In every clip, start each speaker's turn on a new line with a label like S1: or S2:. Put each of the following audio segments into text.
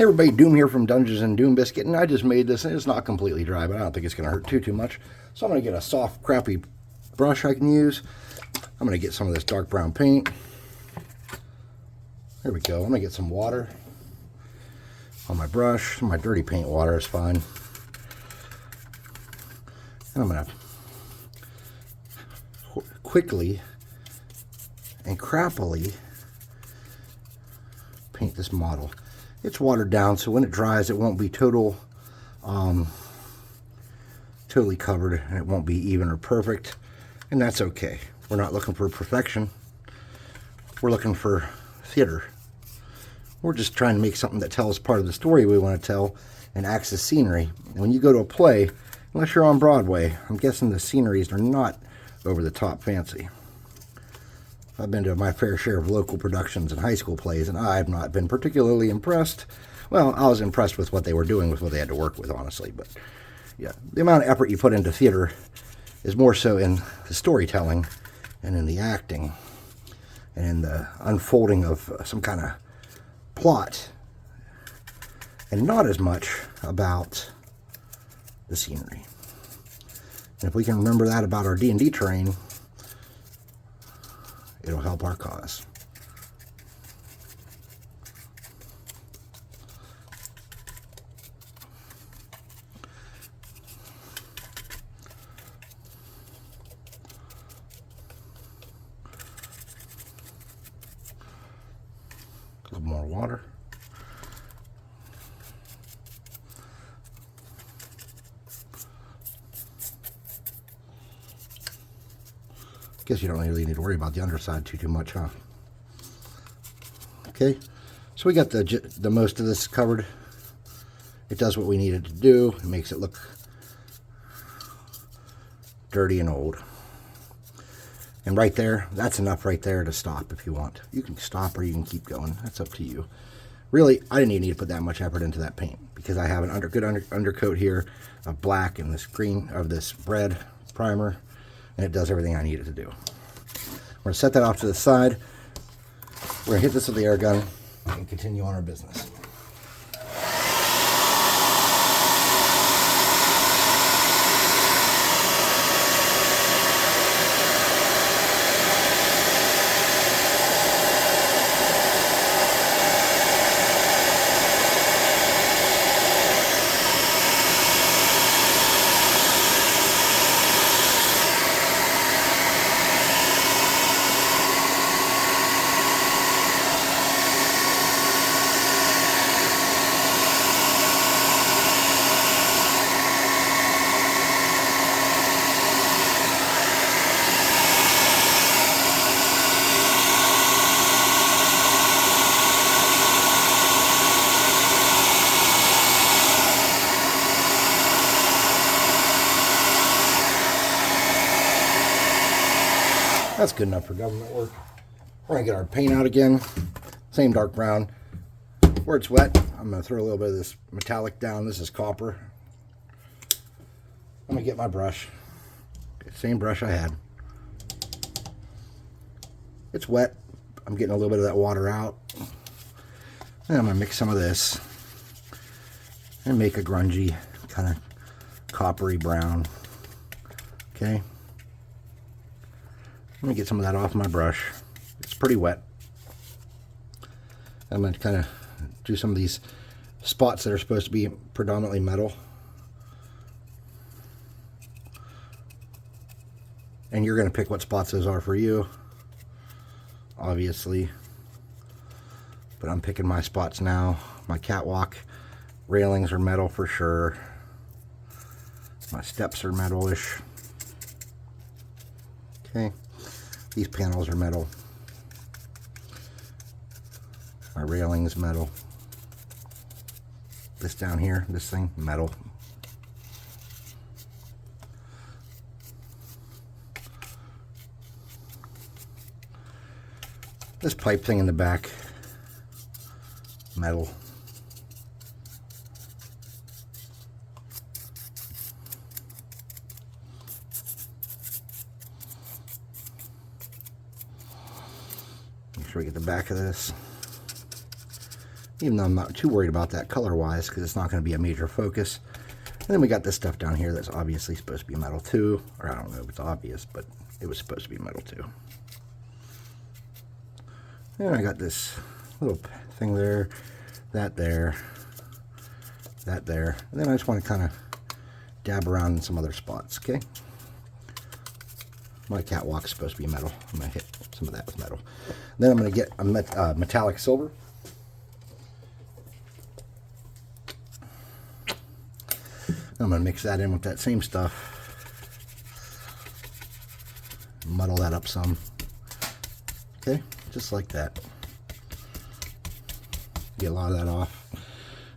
S1: Hey everybody, Doom here from Dungeons and Doom Biscuit, and I just made this, and it's not completely dry, but I don't think it's going to hurt too much. So I'm going to get a soft, crappy brush I can use. I'm going to get some of this dark brown paint. There we go. I'm going to get some water on my brush. My dirty paint water is fine. And I'm going to quickly and crappily paint this model. It's watered down, so when it dries, it won't be totally covered, and it won't be even or perfect, and that's okay. We're not looking for perfection. We're looking for theater. We're just trying to make something that tells part of the story we want to tell and acts as scenery. And when you go to a play, unless you're on Broadway, I'm guessing the sceneries are not over the top fancy. I've been to my fair share of local productions and high school plays, and I've not been particularly impressed. Well, I was impressed with what they were doing with what they had to work with, honestly. But yeah, the amount of effort you put into theater is more so in the storytelling and in the acting and in the unfolding of some kind of plot, and not as much about the scenery. And if we can remember that about our D&D terrain, it'll help our cause. A little more water. Guess you don't really need to worry about the underside too much, huh? Okay, so we got the most of this covered. It does what we need it to do. It makes it look dirty and old. And right there, that's enough right there to stop if you want. You can stop or you can keep going. That's up to you. Really, I didn't even need to put that much effort into that paint because I have an good undercoat here of black and this green of this red primer. And it does everything I need it to do. We're going to set that off to the side. We're going to hit this with the air gun and continue on our business. That's good enough for government work. We're going to get our paint out again. Same dark brown. Where it's wet, I'm going to throw a little bit of this metallic down. This is copper. I'm going to get my brush. Same brush I had. It's wet. I'm getting a little bit of that water out. And I'm going to mix some of this and make a grungy kind of coppery brown. Okay. Let me get some of that off my brush. It's pretty wet. I'm going to kind of do some of these spots that are supposed to be predominantly metal. And you're going to pick what spots those are for you, obviously. But I'm picking my spots now. My catwalk railings are metal for sure. My steps are metalish. Okay. These panels are metal. My railing's metal. This down here, this thing, metal. This pipe thing in the back, metal. Make sure we get the back of this. even though I'm not too worried about that color-wise because it's not going to be a major focus. And then we got this stuff down here that's obviously supposed to be metal too, or I don't know if it's obvious, but it was supposed to be metal too. And I got this little thing there, that there, that there. And then I just want to kind of dab around in some other spots, okay? My catwalk's supposed to be metal. I'm going to hit some of that with metal. Then I'm going to get a metallic silver. I'm going to mix that in with that same stuff. Muddle that up some. Okay, just like that. Get a lot of that off.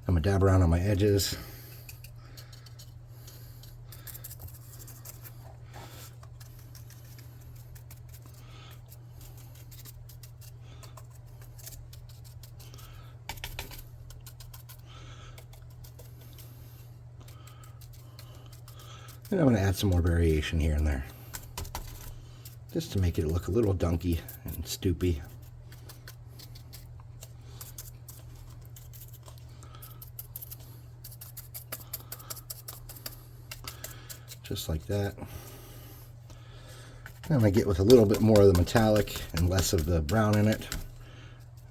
S1: I'm going to dab around on my edges. And I'm going to add some more variation here and there, just to make it look a little dunky and stoopy. Just like that. And I'm going to get with a little bit more of the metallic and less of the brown in it.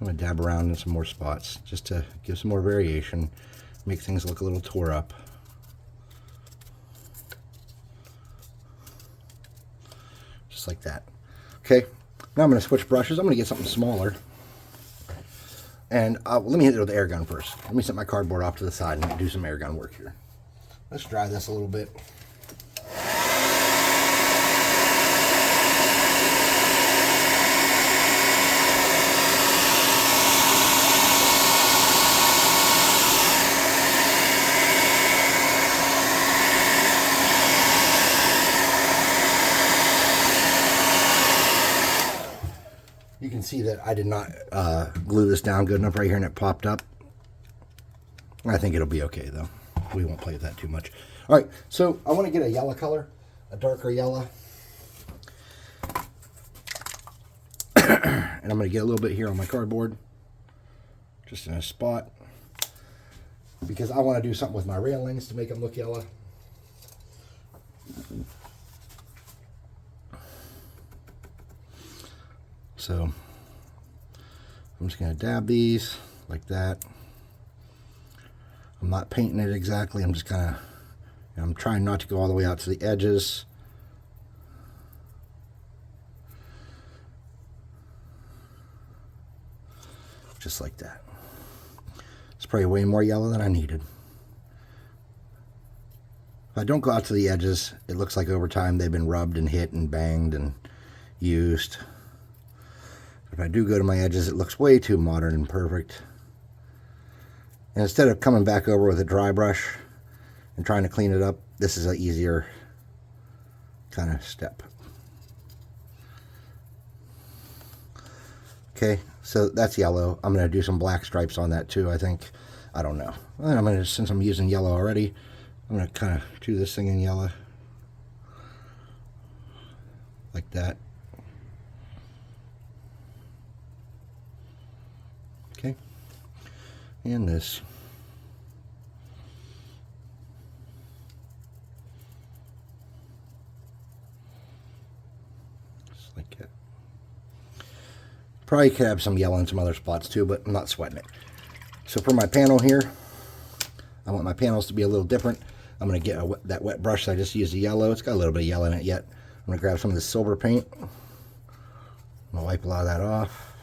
S1: I'm going to dab around in some more spots just to give some more variation, make things look a little tore up. Just like that. Okay, now I'm going to switch brushes. I'm going to get something smaller. And let me hit it with the air gun first. Let me set my cardboard off to the side and do some air gun work here. Let's dry this a little bit. You can see that I did not glue this down good enough right here and it popped up. I think it'll be okay though. We won't play with that too much. All right, so I want to get a yellow color, a darker yellow. And I'm going to get a little bit here on my cardboard, just in a spot, because I want to do something with my railings to make them look yellow. So I'm just going to dab these like that. I'm not painting it exactly. I'm just kind of, I'm trying not to go all the way out to the edges. Just like that. It's probably way more yellow than I needed. If I don't go out to the edges, it looks like over time they've been rubbed and hit and banged and used. If I do go to my edges, it looks way too modern and perfect. And instead of coming back over with a dry brush and trying to clean it up, this is an easier kind of step. Okay, so that's yellow. I'm going to do some black stripes on that too, I think. I don't know. And I'm going to, since I'm using yellow already, I'm going to kind of do this thing in yellow. Like that. Okay. And this. Just like that. Probably could have some yellow in some other spots too, but I'm not sweating it. So for my panel here, I want my panels to be a little different. I'm going to get that wet brush that I just used, the yellow. It's got a little bit of yellow in it yet. I'm going to grab some of this silver paint. I'm going to wipe a lot of that off.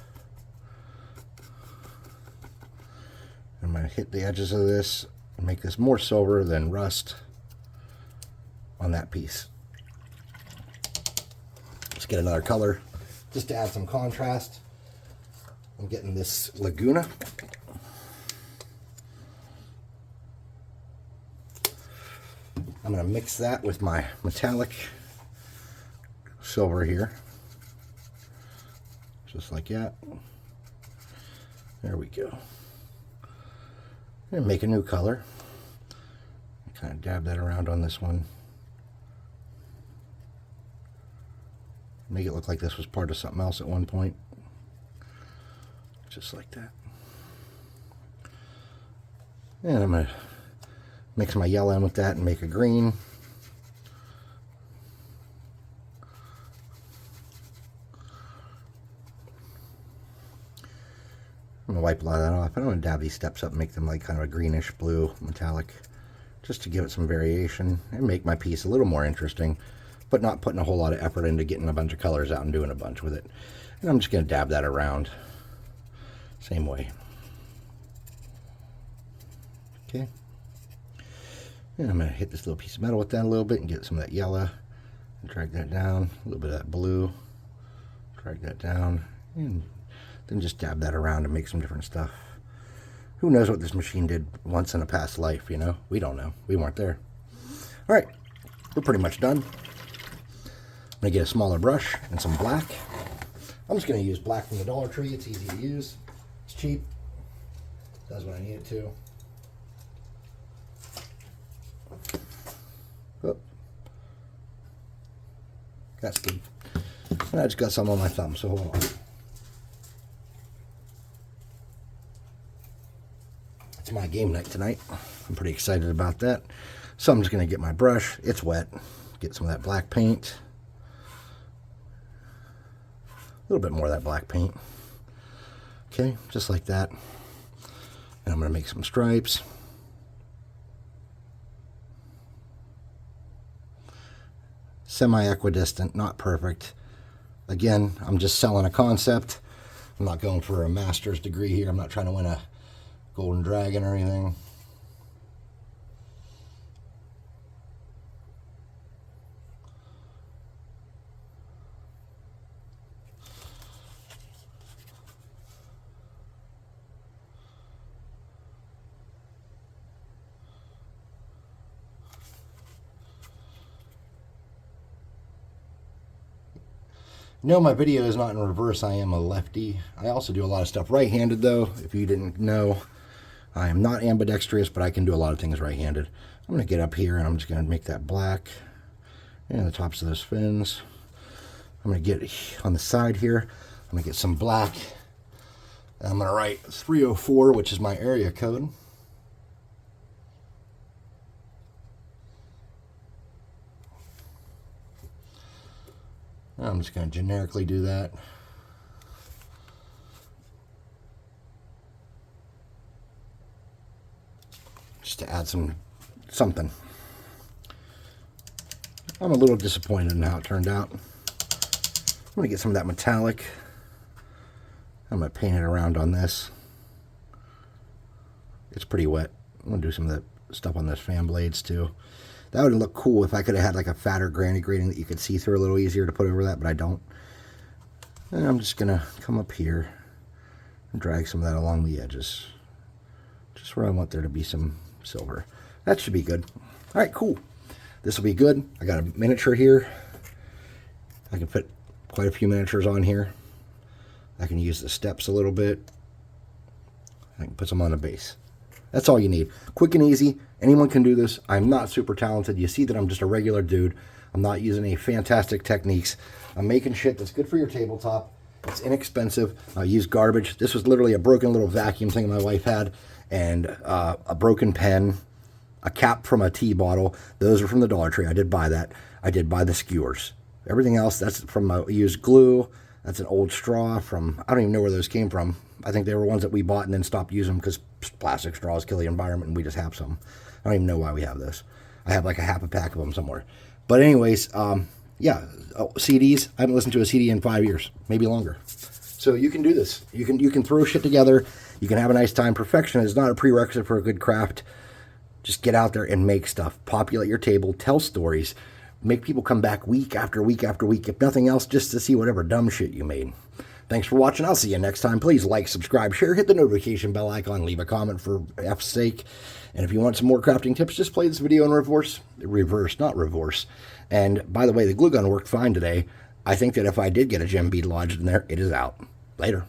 S1: I'm going to hit the edges of this and make this more silver than rust on that piece. Let's get another color just to add some contrast. I'm getting this Laguna. I'm going to mix that with my metallic silver here. Just like that. There we go. And make a new color. Kind of dab that around on this one. Make it look like this was part of something else at one point. Just like that. And I'm going to mix my yellow in with that and make a green. I'm going to wipe a lot of that off. I'm going to dab these steps up and make them like kind of a greenish blue metallic, just to give it some variation and make my piece a little more interesting, but not putting a whole lot of effort into getting a bunch of colors out and doing a bunch with it. And I'm just going to dab that around same way. Okay. And I'm going to hit this little piece of metal with that a little bit and get some of that yellow and drag that down, a little bit of that blue, drag that down, and then just dab that around and make some different stuff. Who knows what this machine did once in a past life, you know? We don't know. We weren't there. All right, we're pretty much done. I'm going to get a smaller brush and some black. I'm just going to use black from the Dollar Tree. It's easy to use. It's cheap. Does what I need it to. Oh. That's good. And I just got some on my thumb, so hold on. It's my game night tonight. I'm pretty excited about that. So I'm just going to get my brush. It's wet. Get some of that black paint. A little bit more of that black paint. Okay, just like that. And I'm going to make some stripes. Semi-equidistant, not perfect. Again, I'm just selling a concept. I'm not going for a master's degree here. I'm not trying to win a golden dragon or anything. No, my video is not in reverse. I am a lefty. I also do a lot of stuff right-handed, though. If you didn't know, I am not ambidextrous, but I can do a lot of things right-handed. I'm going to get up here, and I'm just going to make that black and the tops of those fins. I'm going to get on the side here. I'm going to get some black. And I'm going to write 304, which is my area code. I'm just going to generically do that. Just to add something. I'm a little disappointed in how it turned out. I'm going to get some of that metallic. I'm going to paint it around on this. It's pretty wet. I'm going to do some of that stuff on those fan blades too. That would look cool if I could have had like a fatter granny grating that you could see through a little easier to put over that, but I don't. And I'm just going to come up here and drag some of that along the edges. Just where I want there to be some silver. That should be good. All right, cool. This will be good. I got a miniature here. I can put quite a few miniatures on here. I can use the steps a little bit. I can put some on the base. That's all you need. Quick and easy. Anyone can do this. I'm not super talented. You see that I'm just a regular dude. I'm not using any fantastic techniques. I'm making shit that's good for your tabletop. It's inexpensive. I use garbage. This was literally a broken little vacuum thing my wife had, and a broken pen, a cap from a tea bottle. Those are from the Dollar Tree. I did buy that. I did buy the skewers. Everything else, that's from used glue. That's an old straw from, I don't even know where those came from. I think they were ones that we bought and then stopped using because plastic straws kill the environment and we just have some. I don't even know why we have this. I have like a half a pack of them somewhere. But anyways, yeah, CDs. I haven't listened to a CD in 5 years, maybe longer. So you can do this. You can throw shit together. You can have a nice time. Perfection is not a prerequisite for a good craft. Just get out there and make stuff. Populate your table. Tell stories. Make people come back week after week after week, if nothing else, just to see whatever dumb shit you made. Thanks for watching. I'll see you next time. Please like, subscribe, share, hit the notification bell icon, leave a comment for F's sake. And if you want some more crafting tips, just play this video in reverse, not reverse. And by the way, the glue gun worked fine today. I think that if I did get a gem bead lodged in there, it is out. Later.